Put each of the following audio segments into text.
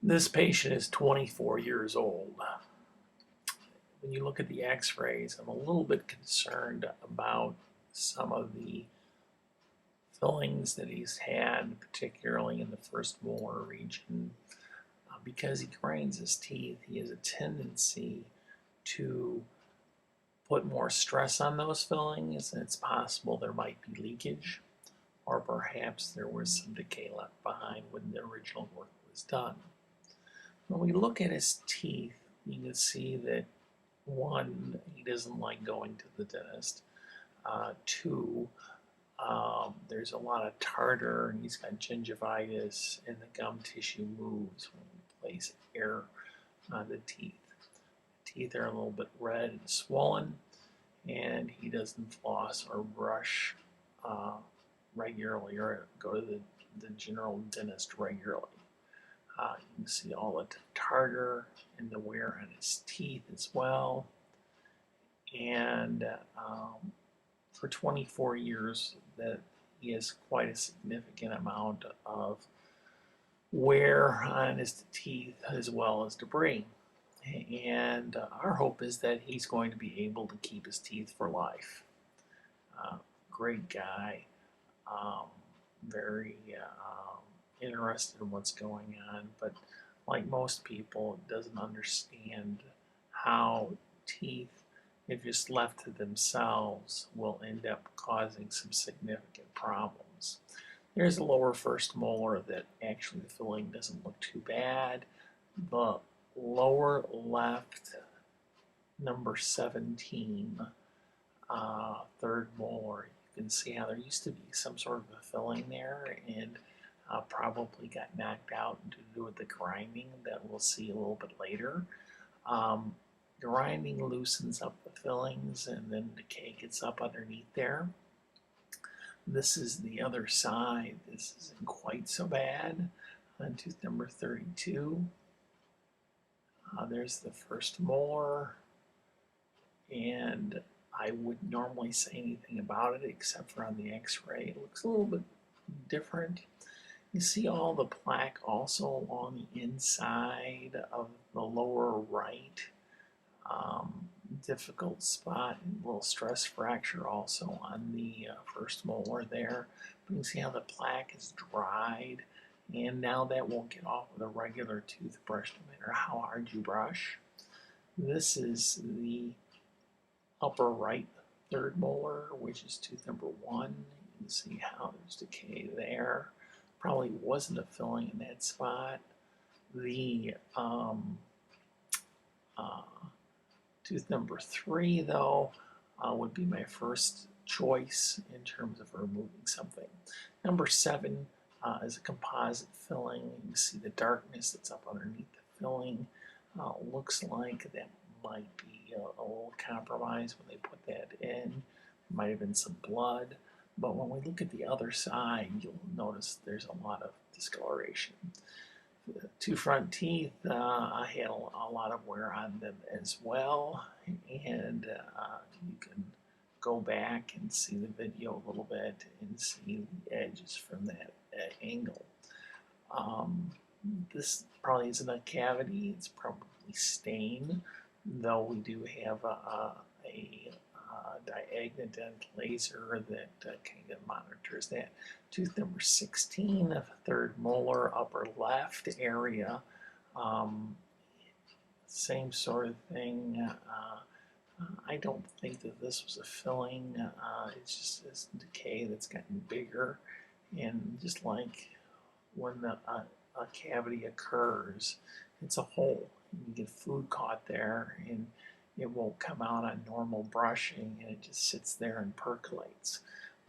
This patient is 24 years old. When you look at the x-rays, I'm a little bit concerned about some of the fillings that he's had, particularly in the first molar region. Because he grinds his teeth, he has a tendency to put more stress on those fillings, and it's possible there might be leakage, or perhaps there was some decay left behind when the original work was done. When we look at his teeth, you can see that one, he doesn't like going to the dentist. Two, there's a lot of tartar, and he's got gingivitis, and the gum tissue moves when we place air on the teeth. The teeth are a little bit red and swollen, and he doesn't floss or brush regularly or go to the general dentist regularly. You can see all the tartar and the wear on his teeth as well. And for 24 years, that he has quite a significant amount of wear on his teeth as well as debris. And our hope is that he's going to be able to keep his teeth for life. Great guy, very interested in what's going on, but like most people, doesn't understand how teeth, if just left to themselves, will end up causing some significant problems. There's a lower first molar that actually the filling doesn't look too bad. The lower left, number 17, third molar, you can see how there used to be some sort of a filling there, and probably got knocked out to do with the grinding that we'll see a little bit later. Grinding loosens up the fillings, and then decay gets up underneath there. This is the other side. This isn't quite so bad. On tooth number 32, there's the first molar, and I wouldn't normally say anything about it except for on the x-ray. It looks a little bit different. You see all the plaque also along the inside of the lower right. Difficult spot, a little stress fracture also on the first molar there. But you can see how the plaque is dried, and now that won't get off with a regular toothbrush no matter how hard you brush. This is the upper right third molar, which is tooth number 1. You can see how there's decay there. Probably wasn't a filling in that spot. The tooth number 3, though, would be my first choice in terms of removing something. Number 7 is a composite filling. You can see the darkness that's up underneath the filling. Looks like that might be a little compromised when they put that in. There might have been some blood. But when we look at the other side, you'll notice there's a lot of discoloration. The 2 front teeth, I had a lot of wear on them as well, and you can go back and see the video a little bit and see the edges from that angle. This probably isn't a cavity, it's probably stain, though we do have a Diagnodent laser that kind of monitors that. Tooth number 16, third molar, upper left area. Same sort of thing. I don't think that this was a filling. It's just this decay that's gotten bigger. And just like when a cavity occurs, it's a hole. You get food caught there, and it won't come out on normal brushing, and it just sits there and percolates.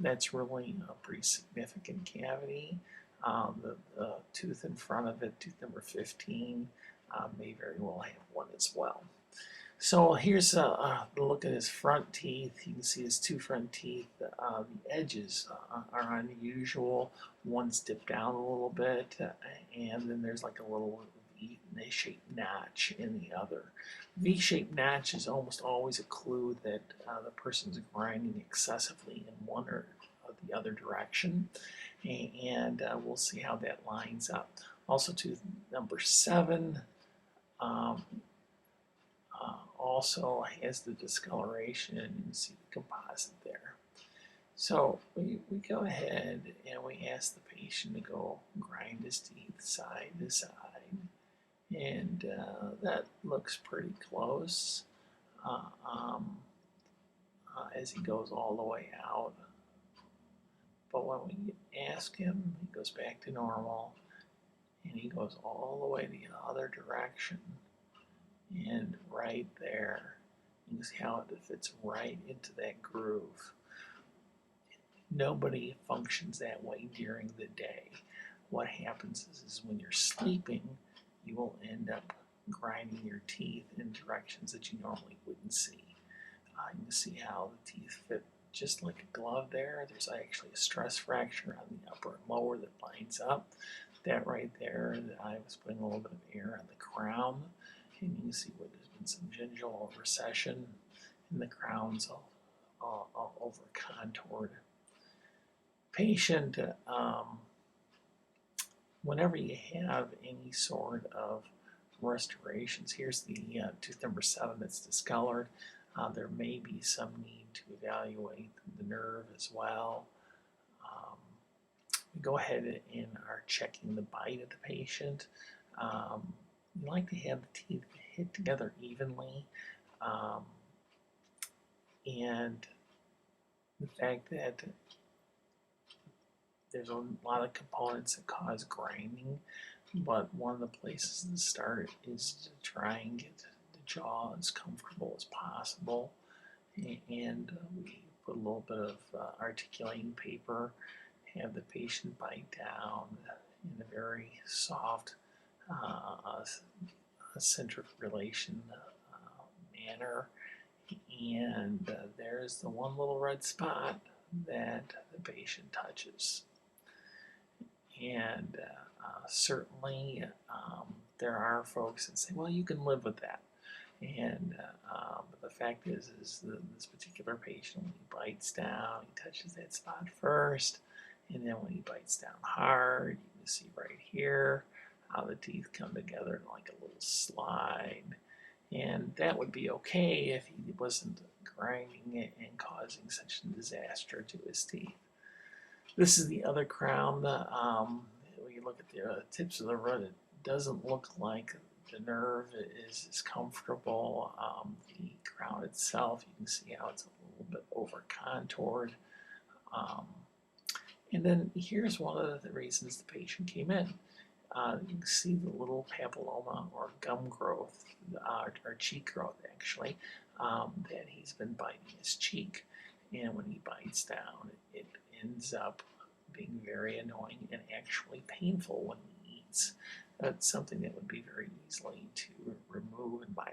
That's really a pretty significant cavity. The tooth in front of it, tooth number 15, may very well have one as well. So here's a look at his front teeth. You can see his 2 front teeth. The edges are unusual. One's dipped down a little bit, and then there's like a little V-shaped notch in the other. V-shaped notch is almost always a clue that the person's grinding excessively in one or the other direction, and we'll see how that lines up. Also tooth number 7 um, also has the discoloration, and you can see the composite there. So we go ahead and we ask the patient to go grind his teeth side to side, and that looks pretty close uh, um, as he goes all the way out. But when we ask him, he goes back to normal, and he goes all the way the other direction, and right there, you can see how it fits right into that groove. Nobody functions that way during the day. What happens is when you're sleeping, you will end up grinding your teeth in directions that you normally wouldn't see. You can see how the teeth fit just like a glove there. There's actually a stress fracture on the upper and lower that lines up. That right there, I was putting a little bit of air on the crown, and you can see where there's been some gingival recession, and the crown's all over contoured. Patient, whenever you have any sort of restorations, here's the tooth number 7 that's discolored. There may be some need to evaluate the nerve as well. We go ahead and are checking the bite of the patient. We like to have the teeth hit together evenly, and the fact that there's a lot of components that cause grinding, but one of the places to start is to try and get the jaw as comfortable as possible. And we put a little bit of articulating paper, have the patient bite down in a very soft centric relation manner. And there's the one little red spot that the patient touches. And certainly there are folks that say, well, you can live with that. And but the fact is that this particular patient, when he bites down, he touches that spot first, and then when he bites down hard, you can see right here how the teeth come together in like a little slide. And that would be okay if he wasn't grinding it and causing such a disaster to his teeth. This is the other crown. When you look at the tips of the root, it doesn't look like the nerve is comfortable. The crown itself, you can see how it's a little bit over contoured. And then here's one of the reasons the patient came in. You can see the little papilloma or gum growth, or cheek growth actually, that he's been biting his cheek. And when he bites down, it ends up being very annoying and actually painful when he eats. That's something that would be very easily to remove, in my